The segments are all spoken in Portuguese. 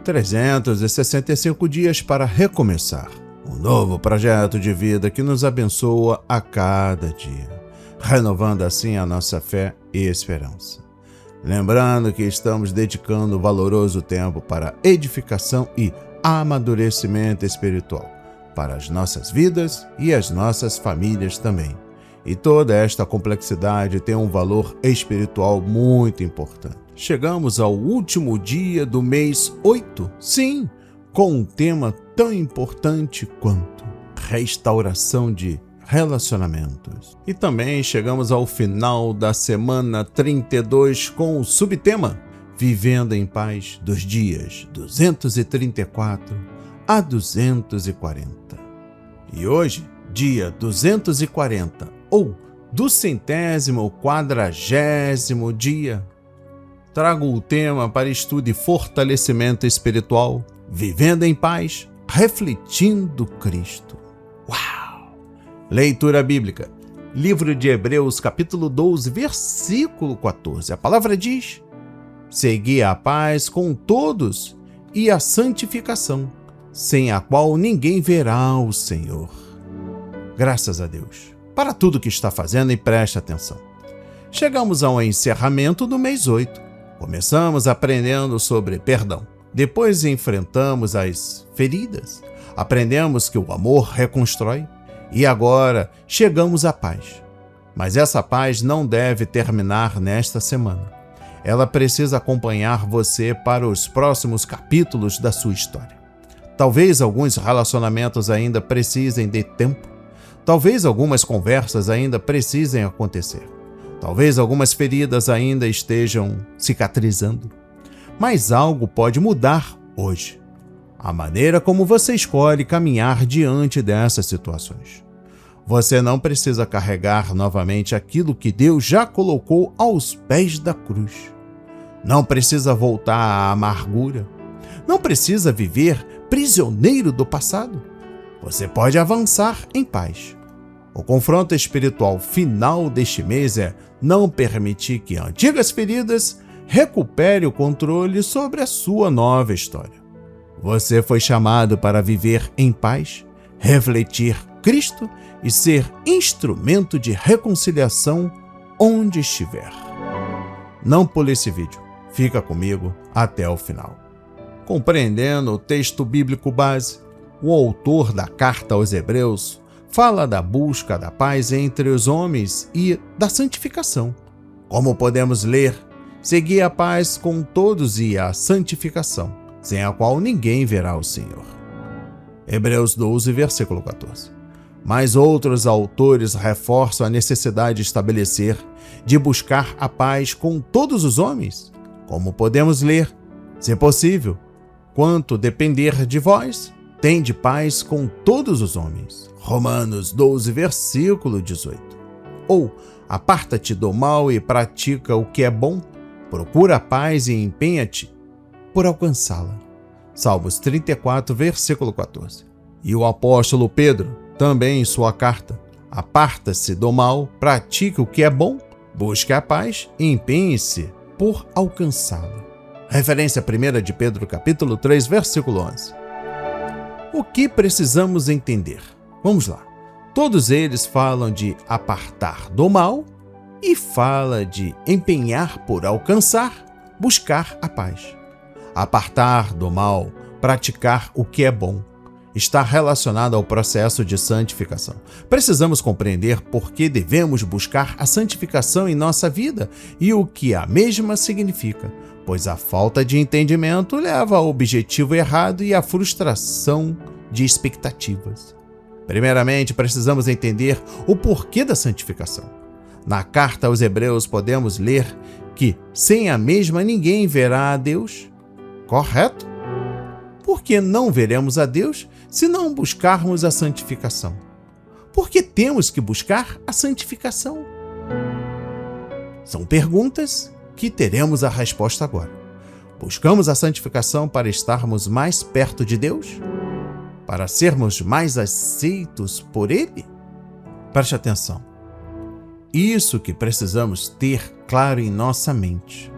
365 dias para recomeçar. Um novo projeto de vida que nos abençoa a cada dia, renovando assim a nossa fé e esperança. Lembrando que estamos dedicando valoroso tempo para edificação e amadurecimento espiritual, para as nossas vidas e as nossas famílias também. E toda esta complexidade tem um valor espiritual muito importante. Chegamos ao último dia do mês 8, sim, com um tema tão importante quanto restauração de relacionamentos. E também chegamos ao final da semana 32 com o subtema Vivendo em Paz dos dias 234 a 240. E hoje, dia 240 ou do 140º dia, trago o tema para estudo e fortalecimento espiritual, Vivendo em Paz, refletindo Cristo. Uau! Leitura bíblica, livro de Hebreus, capítulo 12, versículo 14. A palavra diz: segui a paz com todos e a santificação, sem a qual ninguém verá o Senhor. Graças a Deus para tudo que está fazendo, e preste atenção. Chegamos ao encerramento do mês 8. Começamos aprendendo sobre perdão. Depois enfrentamos as feridas. Aprendemos que o amor reconstrói. E agora chegamos à paz. Mas essa paz não deve terminar nesta semana. Ela precisa acompanhar você para os próximos capítulos da sua história. Talvez alguns relacionamentos ainda precisem de tempo. Talvez algumas conversas ainda precisem acontecer. Talvez algumas feridas ainda estejam cicatrizando. Mas algo pode mudar hoje. A maneira como você escolhe caminhar diante dessas situações. Você não precisa carregar novamente aquilo que Deus já colocou aos pés da cruz. Não precisa voltar à amargura. Não precisa viver prisioneiro do passado. Você pode avançar em paz. O confronto espiritual final deste mês é não permitir que antigas feridas recupere o controle sobre a sua nova história. Você foi chamado para viver em paz, refletir Cristo e ser instrumento de reconciliação onde estiver. Não pule esse vídeo, fica comigo até o final. Compreendendo o texto bíblico base, o autor da carta aos Hebreus fala da busca da paz entre os homens e da santificação. Como podemos ler, segui a paz com todos e a santificação, sem a qual ninguém verá o Senhor. Hebreus 12, versículo 14. Mas outros autores reforçam a necessidade de estabelecer, de buscar a paz com todos os homens. Como podemos ler, se possível, quanto depender de vós, tende paz com todos os homens. Romanos 12, versículo 18. Ou, aparta-te do mal e pratica o que é bom, procura a paz e empenha-te por alcançá-la. Salmos 34, versículo 14. E o apóstolo Pedro, também em sua carta, aparta-se do mal, pratique o que é bom, busque a paz e empenhe-se por alcançá-la. Referência 1 de Pedro, capítulo 3, versículo 11. O que precisamos entender? Vamos lá. Todos eles falam de apartar do mal e fala de empenhar por alcançar, buscar a paz. Apartar do mal, praticar o que é bom, está relacionado ao processo de santificação. Precisamos compreender por que devemos buscar a santificação em nossa vida e o que a mesma significa, pois a falta de entendimento leva ao objetivo errado e à frustração de expectativas. Primeiramente, precisamos entender o porquê da santificação. Na carta aos Hebreus podemos ler que sem a mesma ninguém verá a Deus. Correto? Por que não veremos a Deus se não buscarmos a santificação? Por que temos que buscar a santificação? São perguntas que teremos a resposta agora. Buscamos a santificação para estarmos mais perto de Deus? Para sermos mais aceitos por Ele? Preste atenção. Isso que precisamos ter claro em nossa mente.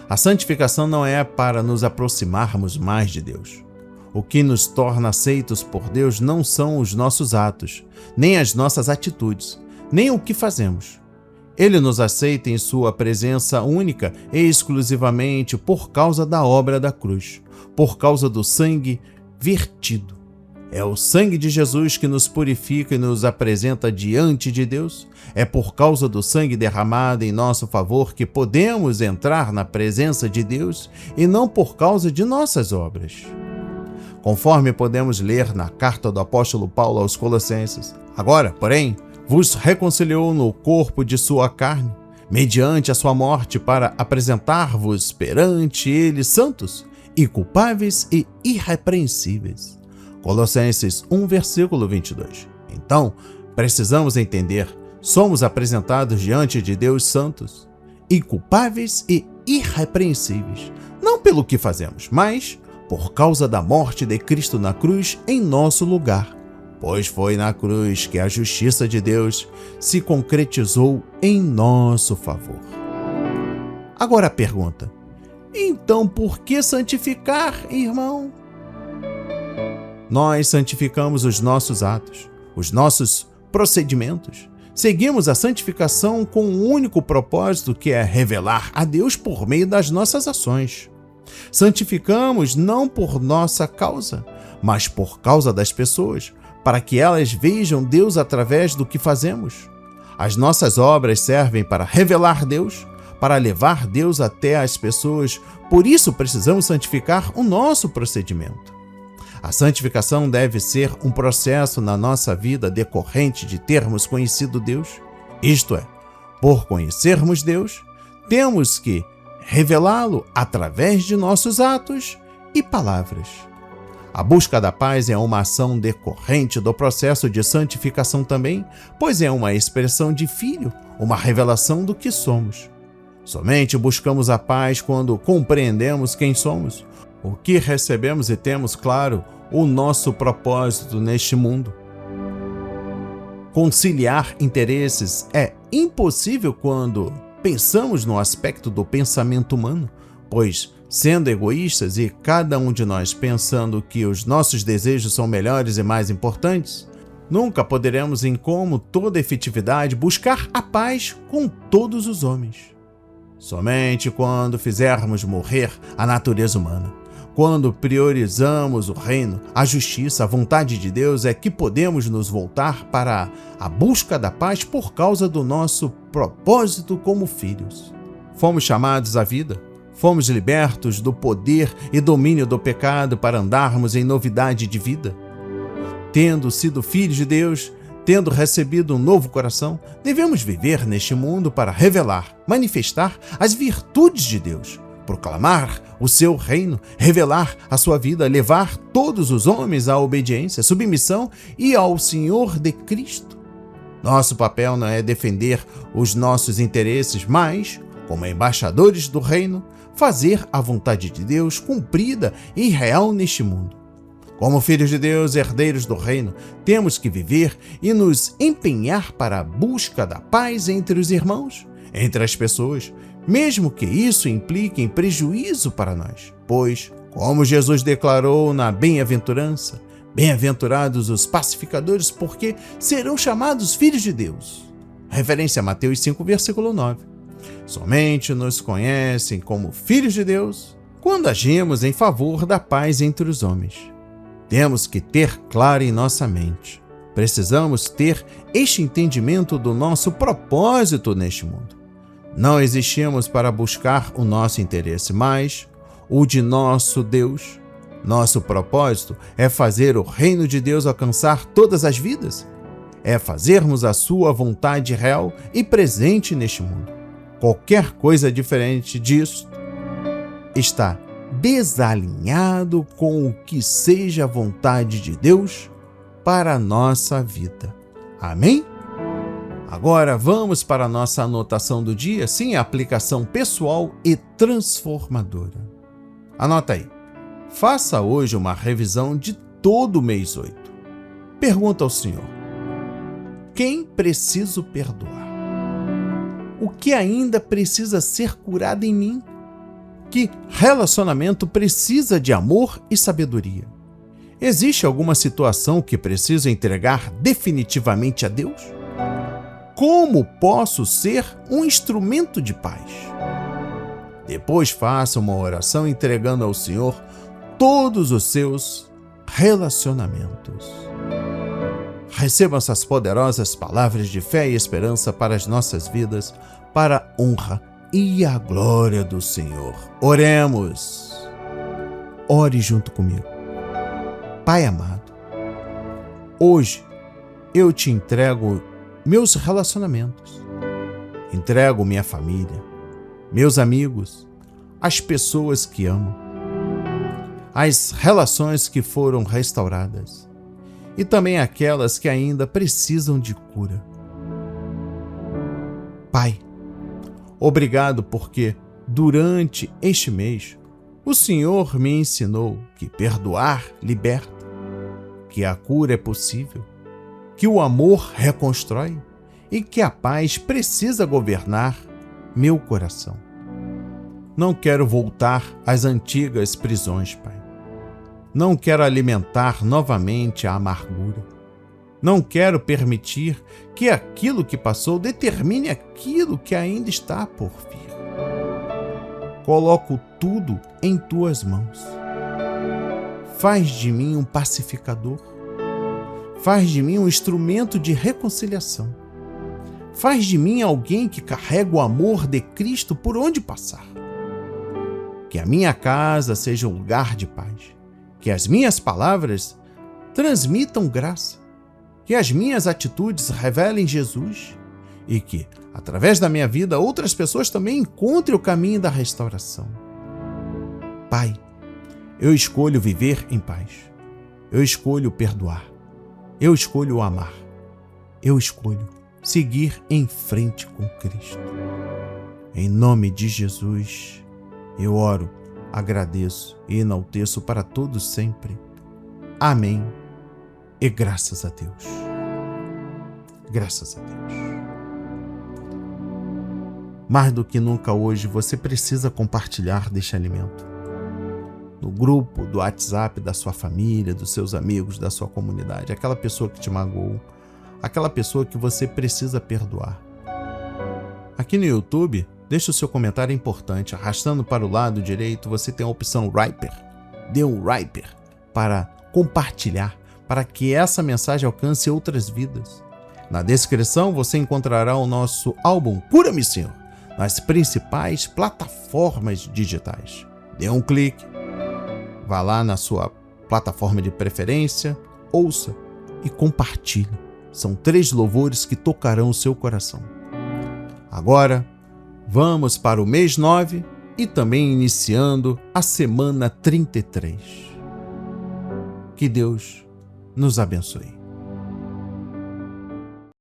A santificação não é para nos aproximarmos mais de Deus. O que nos torna aceitos por Deus não são os nossos atos, nem as nossas atitudes, nem o que fazemos. Ele nos aceita em sua presença única e exclusivamente por causa da obra da cruz, por causa do sangue vertido. É o sangue de Jesus que nos purifica e nos apresenta diante de Deus. É por causa do sangue derramado em nosso favor que podemos entrar na presença de Deus e não por causa de nossas obras. Conforme podemos ler na carta do apóstolo Paulo aos Colossenses, agora, porém, vos reconciliou no corpo de sua carne, mediante a sua morte, para apresentar-vos perante ele santos, inculpáveis e irrepreensíveis. Colossenses 1, versículo 22. Então, precisamos entender, somos apresentados diante de Deus santos, inculpáveis e irrepreensíveis, não pelo que fazemos, mas por causa da morte de Cristo na cruz em nosso lugar, pois foi na cruz que a justiça de Deus se concretizou em nosso favor. Agora a pergunta: então por que santificar, irmão? Nós santificamos os nossos atos, os nossos procedimentos. Seguimos a santificação com um único propósito, que é revelar a Deus por meio das nossas ações. Santificamos não por nossa causa, mas por causa das pessoas, para que elas vejam Deus através do que fazemos. As nossas obras servem para revelar Deus, para levar Deus até as pessoas. Por isso precisamos santificar o nosso procedimento. A santificação deve ser um processo na nossa vida decorrente de termos conhecido Deus. Isto é, por conhecermos Deus, temos que revelá-lo através de nossos atos e palavras. A busca da paz é uma ação decorrente do processo de santificação também, pois é uma expressão de filho, uma revelação do que somos. Somente buscamos a paz quando compreendemos quem somos, o que recebemos e temos claro o nosso propósito neste mundo. Conciliar interesses é impossível quando pensamos no aspecto do pensamento humano, pois, sendo egoístas e cada um de nós pensando que os nossos desejos são melhores e mais importantes, nunca poderemos, em como toda efetividade, buscar a paz com todos os homens. Somente quando fizermos morrer a natureza humana, quando priorizamos o reino, a justiça, a vontade de Deus, é que podemos nos voltar para a busca da paz por causa do nosso propósito como filhos. Fomos chamados à vida, fomos libertos do poder e domínio do pecado para andarmos em novidade de vida. Tendo sido filhos de Deus, tendo recebido um novo coração, devemos viver neste mundo para revelar, manifestar as virtudes de Deus, proclamar o seu reino, revelar a sua vida, levar todos os homens à obediência, submissão e ao Senhor de Cristo. Nosso papel não é defender os nossos interesses, mas, como embaixadores do reino, fazer a vontade de Deus cumprida e real neste mundo. Como filhos de Deus, herdeiros do reino, temos que viver e nos empenhar para a busca da paz entre os irmãos, entre as pessoas, mesmo que isso implique em prejuízo para nós. Pois, como Jesus declarou na bem-aventurança, bem-aventurados os pacificadores, porque serão chamados filhos de Deus. Referência a Mateus 5, versículo 9. Somente nos conhecem como filhos de Deus quando agimos em favor da paz entre os homens. Temos que ter claro em nossa mente. Precisamos ter este entendimento do nosso propósito neste mundo. Não existimos para buscar o nosso interesse, mas o de nosso Deus. Nosso propósito é fazer o reino de Deus alcançar todas as vidas. É fazermos a sua vontade real e presente neste mundo. Qualquer coisa diferente disso está desalinhado com o que seja a vontade de Deus para a nossa vida. Amém? Agora vamos para a nossa anotação do dia, sim, a aplicação pessoal e transformadora. Anota aí. Faça hoje uma revisão de todo o mês 8. Pergunta ao Senhor: quem preciso perdoar? O que ainda precisa ser curado em mim? que relacionamento precisa de amor e sabedoria. Existe alguma situação que preciso entregar definitivamente a Deus? Como posso ser um instrumento de paz? Depois faça uma oração entregando ao Senhor todos os seus relacionamentos. Receba essas poderosas palavras de fé e esperança para as nossas vidas, para a honra e a glória do Senhor. Oremos. Ore junto comigo. Pai amado, hoje eu te entrego meus relacionamentos. Entrego minha família, meus amigos, as pessoas que amo, as relações que foram restauradas e também aquelas que ainda precisam de cura. Pai, obrigado porque durante este mês o Senhor me ensinou que perdoar liberta, que a cura é possível, que o amor reconstrói e que a paz precisa governar meu coração. Não quero voltar às antigas prisões, Pai. Não quero alimentar novamente a amargura. Não quero permitir que aquilo que passou determine aquilo que ainda está por vir. Coloco tudo em tuas mãos. Faz de mim um pacificador. Faz de mim um instrumento de reconciliação. Faz de mim alguém que carrega o amor de Cristo por onde passar. Que a minha casa seja um lugar de paz. Que as minhas palavras transmitam graça. Que as minhas atitudes revelem Jesus. E que, através da minha vida, outras pessoas também encontrem o caminho da restauração. Pai, eu escolho viver em paz. Eu escolho perdoar. Eu escolho amar. Eu escolho seguir em frente com Cristo. Em nome de Jesus, eu oro, agradeço e enalteço para todos sempre. Amém. E graças a Deus. Graças a Deus. Mais do que nunca hoje, você precisa compartilhar deste alimento. No grupo, do WhatsApp da sua família, dos seus amigos, da sua comunidade. Aquela pessoa que te magoou. Aquela pessoa que você precisa perdoar. Aqui no YouTube, deixe o seu comentário importante. Arrastando para o lado direito, você tem a opção Writer. Dê um Writer para compartilhar, para que essa mensagem alcance outras vidas. Na descrição, você encontrará o nosso álbum Cura-me, Senhor, nas principais plataformas digitais. Dê um clique, vá lá na sua plataforma de preferência, ouça e compartilhe. São 3 louvores que tocarão o seu coração. Agora, vamos para o mês 9 e também iniciando a semana 33. Que Deus nos abençoe.